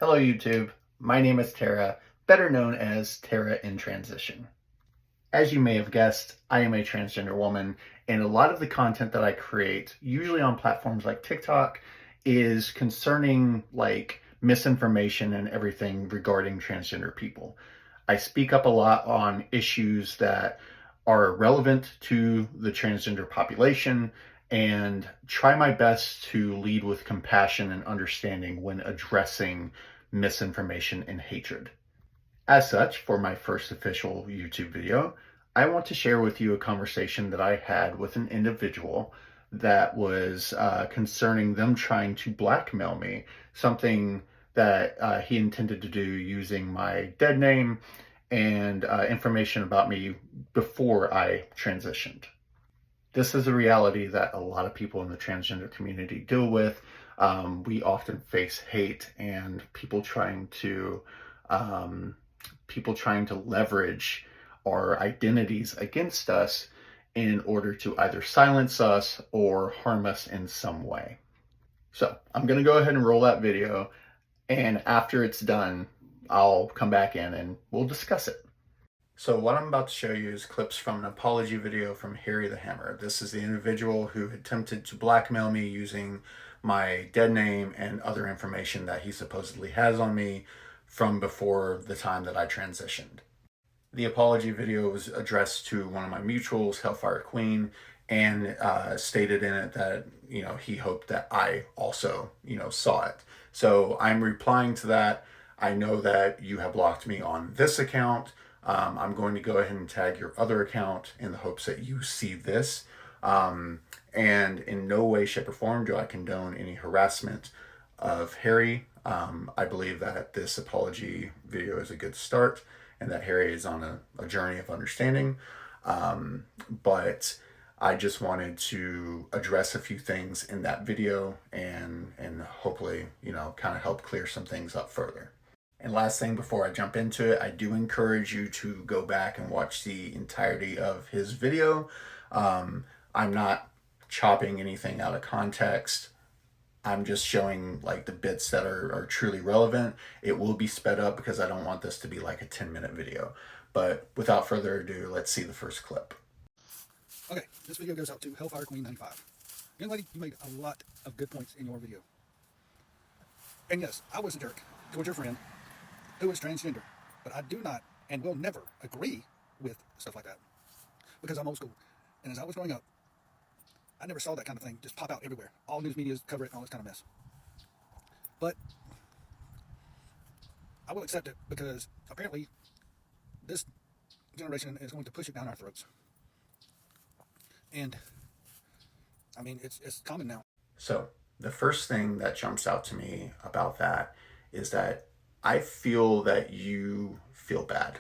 Hello YouTube, my name is Tara, better known as Tara in Transition. As you may have guessed, I am a transgender woman, and a lot of the content that I create, usually on platforms like TikTok, is concerning misinformation and everything regarding transgender people. I speak up a lot on issues that are relevant to the transgender population and try my best to lead with compassion and understanding when addressing misinformation and hatred. As such, for my first official YouTube video, I want to share with you a conversation that I had with an individual that was concerning them trying to blackmail me, something that he intended to do using my dead name and information about me before I transitioned. This is a reality that a lot of people in the transgender community deal with. We often face hate and um, people trying to leverage our identities against us in order to either silence us or harm us in some way. So I'm going to go ahead and roll that video, and after it's done, I'll come back in and we'll discuss it. So what I'm about to show you is clips from an apology video from Harry the Hammer. This is the individual who attempted to blackmail me using my dead name and other information that he supposedly has on me from before the time that I transitioned. The apology video was addressed to one of my mutuals, Hellfire Queen, and stated in it that, he hoped that I also, saw it. So I'm replying to that. I know that you have blocked me on this account. I'm going to go ahead and tag your other account in the hopes that you see this. And in no way, shape, or form do I condone any harassment of Harry. I believe that this apology video is a good start and that Harry is on a journey of understanding. But I just wanted to address a few things in that video and hopefully, kind of help clear some things up further. And last thing before I jump into it, I do encourage you to go back and watch the entirety of his video. I'm not chopping anything out of context. I'm just showing like the bits that are truly relevant. It will be sped up because I don't want this to be like a 10-minute video. But without further ado, let's see the first clip. Okay, this video goes out to Hellfire Queen 95. Young lady, you made a lot of good points in your video. And yes, I was a jerk towards your friend who is transgender. But I do not and will never agree with stuff like that. Because I'm old school. And as I was growing up, I never saw that kind of thing just pop out everywhere. All news media cover it and all this kind of mess. But I will accept it because apparently this generation is going to push it down our throats. And I mean, it's common now. So the first thing that jumps out to me about that is that I feel that you feel bad.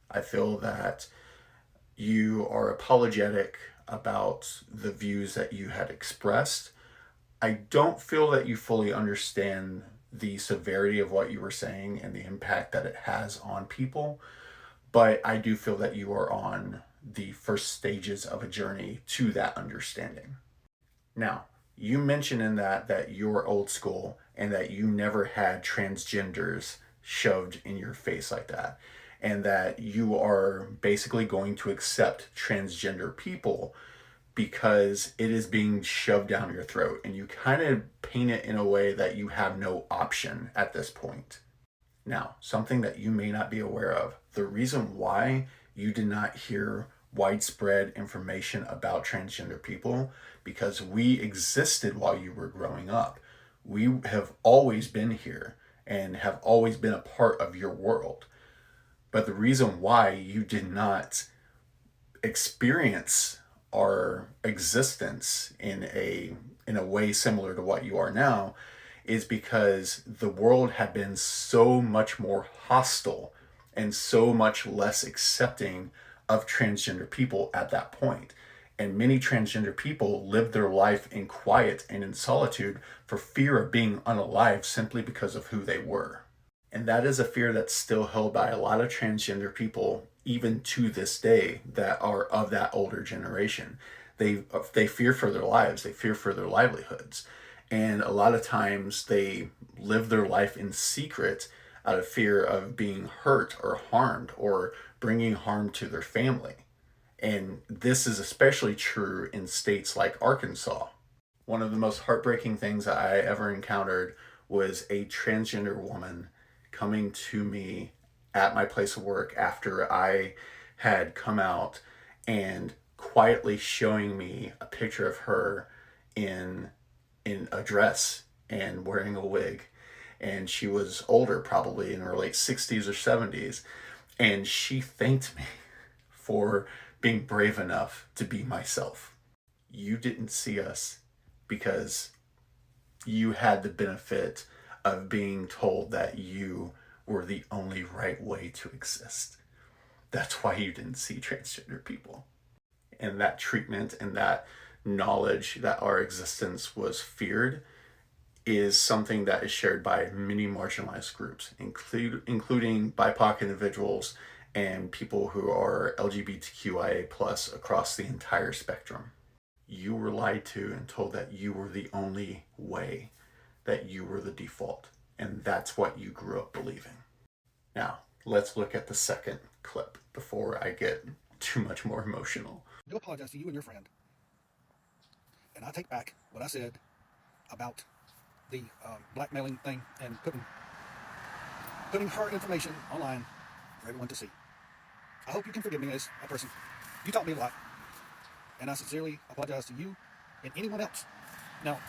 I feel that you are apologetic about the views that you had expressed. I don't feel that you fully understand the severity of what you were saying and the impact that it has on people, but I do feel that you are on the first stages of a journey to that understanding. Now, you mentioned in that you're old school and that you never had transgenders shoved in your face like that, and that you are basically going to accept transgender people because it is being shoved down your throat, and you kind of paint it in a way that you have no option at this point. Now, something that you may not be aware of, the reason why you did not hear widespread information about transgender people, because we existed while you were growing up. We have always been here and have always been a part of your world. But the reason why you did not experience our existence in a way similar to what you are now is because the world had been so much more hostile and so much less accepting of transgender people at that point. And many transgender people lived their life in quiet and in solitude for fear of being unalive simply because of who they were. And that is a fear that's still held by a lot of transgender people, even to this day, that are of that older generation. They fear for their lives, they fear for their livelihoods. And a lot of times they live their life in secret out of fear of being hurt or harmed or bringing harm to their family. And this is especially true in states like Arkansas. One of the most heartbreaking things I ever encountered was a transgender woman coming to me at my place of work after I had come out and quietly showing me a picture of her in a dress and wearing a wig. And she was older, probably in her late 60s or 70s. And she thanked me for being brave enough to be myself. You didn't see us because you had the benefit of being told that you were the only right way to exist. That's why you didn't see transgender people. And that treatment and that knowledge that our existence was feared is something that is shared by many marginalized groups, including BIPOC individuals and people who are LGBTQIA plus across the entire spectrum. You were lied to and told that you were the only way, that you were the default, and that's what you grew up believing. Now, let's look at the second clip before I get too much more emotional. I do apologize to you and your friend, and I take back what I said about the blackmailing thing and putting her information online for everyone to see. I hope you can forgive me as a person. You taught me a lot, and I sincerely apologize to you and anyone else. Now,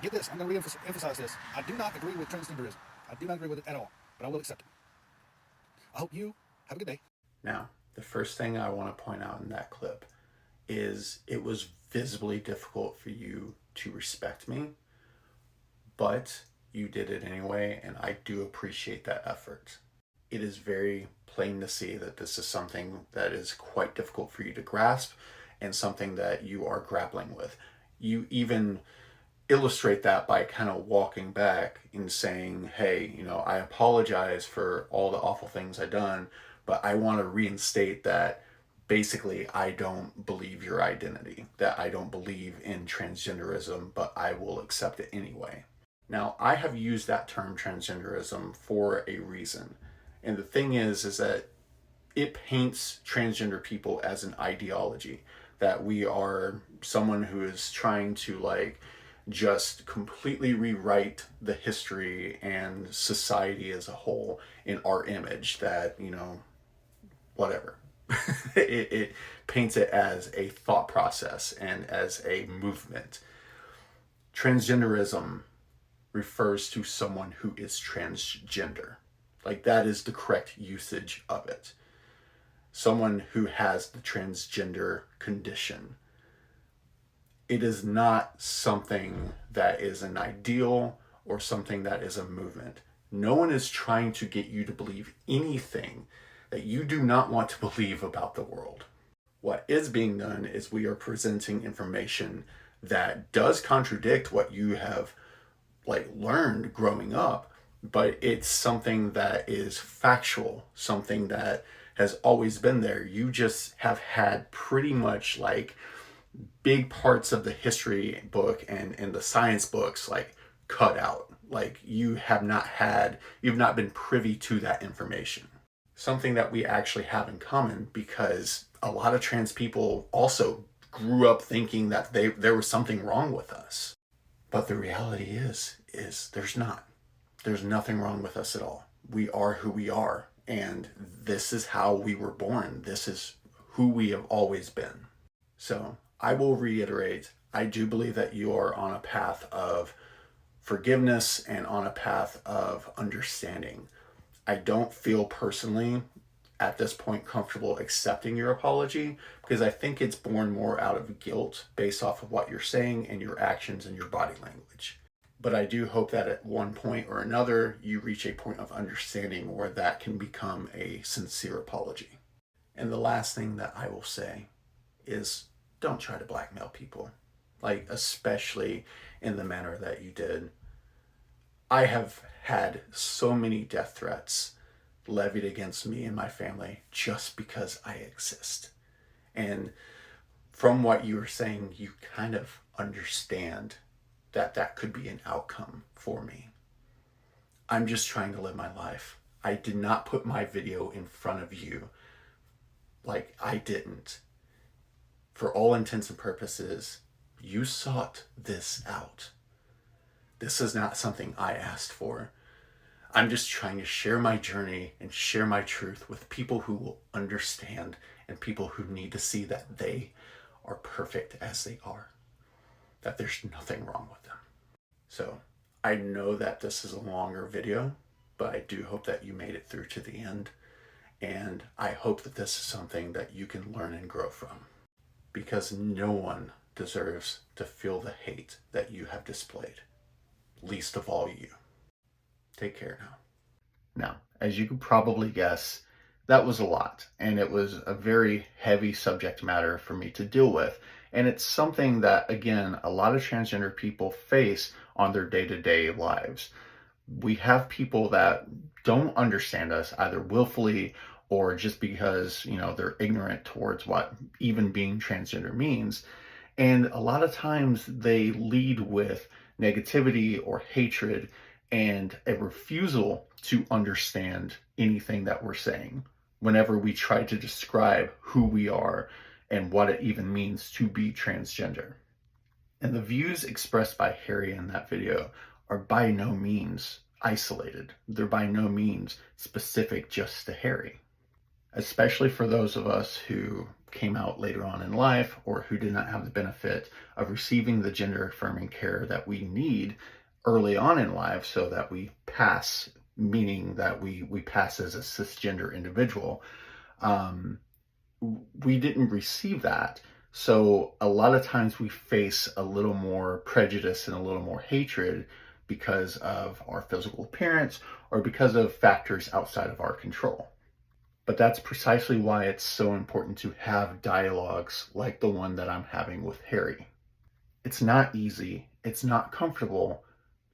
get this, I'm going to re-emphasize this. I do not agree with transgenderism. I do not agree with it at all, but I will accept it. I hope you have a good day. Now, the first thing I want to point out in that clip is it was visibly difficult for you to respect me, but you did it anyway, and I do appreciate that effort. It is very plain to see that this is something that is quite difficult for you to grasp and something that you are grappling with. You even illustrate that by kind of walking back and saying, hey, I apologize for all the awful things I've done, but I want to reinstate that basically I don't believe your identity, that I don't believe in transgenderism, but I will accept it anyway. Now, I have used that term transgenderism for a reason. And the thing is that it paints transgender people as an ideology, that we are someone who is trying to just completely rewrite the history and society as a whole in our image, that whatever. It paints it as a thought process and as a movement. Transgenderism refers to someone who is transgender. Like, that is the correct usage of it. Someone who has the transgender condition. It is not something that is an ideal or something that is a movement. No one is trying to get you to believe anything that you do not want to believe about the world. What is being done is we are presenting information that does contradict what you have learned growing up, but it's something that is factual, something that has always been there. You just have had pretty much big parts of the history book and the science books cut out. You've not been privy to that information. Something that we actually have in common, because a lot of trans people also grew up thinking that there was something wrong with us. But the reality is there's not. There's nothing wrong with us at all. We are who we are, and this is how we were born. This is who we have always been. So I will reiterate, I do believe that you are on a path of forgiveness and on a path of understanding. I don't feel personally at this point comfortable accepting your apology, because I think it's born more out of guilt based off of what you're saying and your actions and your body language. But I do hope that at one point or another, you reach a point of understanding where that can become a sincere apology. And the last thing that I will say is, don't try to blackmail people, especially in the manner that you did. I have had so many death threats levied against me and my family just because I exist. And from what you were saying, you kind of understand that that could be an outcome for me. I'm just trying to live my life. I did not put my video in front of you. Like, I didn't. For all intents and purposes, you sought this out. This is not something I asked for. I'm just trying to share my journey and share my truth with people who will understand and people who need to see that they are perfect as they are, that there's nothing wrong with them. So I know that this is a longer video, but I do hope that you made it through to the end. And I hope that this is something that you can learn and grow from, because no one deserves to feel the hate that you have displayed, least of all you. Take care now. Now, as you could probably guess, that was a lot, and it was a very heavy subject matter for me to deal with. And it's something that, again, a lot of transgender people face on their day-to-day lives. We have people that don't understand us, either willfully or just because, they're ignorant towards what even being transgender means. And a lot of times they lead with negativity or hatred and a refusal to understand anything that we're saying whenever we try to describe who we are and what it even means to be transgender. And the views expressed by Harry in that video are by no means isolated. They're by no means specific just to Harry, especially for those of us who came out later on in life or who did not have the benefit of receiving the gender affirming care that we need early on in life so that we pass, meaning that we pass as a cisgender individual. We didn't receive that. So a lot of times we face a little more prejudice and a little more hatred because of our physical appearance or because of factors outside of our control. But that's precisely why it's so important to have dialogues like the one that I'm having with Harry. It's not easy, it's not comfortable,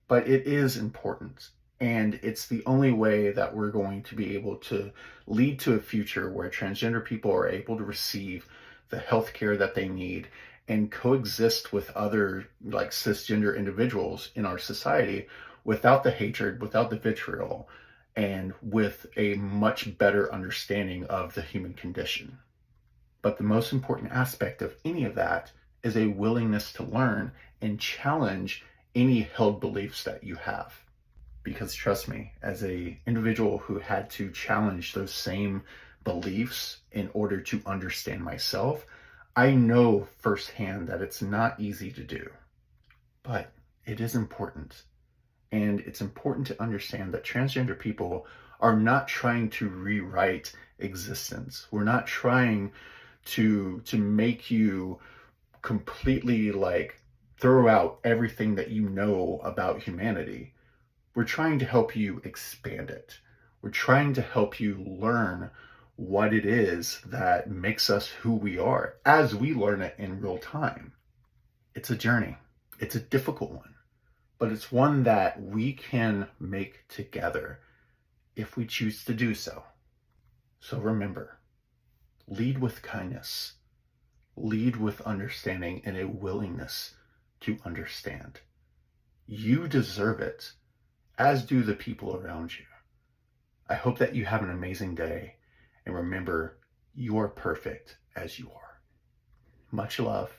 but it is important. And it's the only way that we're going to be able to lead to a future where transgender people are able to receive the health care that they need and coexist with other like cisgender individuals in our society without the hatred, without the vitriol, and with a much better understanding of the human condition. But the most important aspect of any of that is a willingness to learn and challenge any held beliefs that you have. Because trust me, as an individual who had to challenge those same beliefs in order to understand myself, I know firsthand that it's not easy to do, but it is important. And it's important to understand that transgender people are not trying to rewrite existence. We're not trying to make you completely like throw out everything that you know about humanity. We're trying to help you expand it. We're trying to help you learn what it is that makes us who we are as we learn it in real time. It's a journey. It's a difficult one, but it's one that we can make together if we choose to do so. So remember, lead with kindness, lead with understanding and a willingness to understand. You deserve it, as do the people around you. I hope that you have an amazing day, and remember, you are perfect as you are. Much love.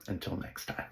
Until next time.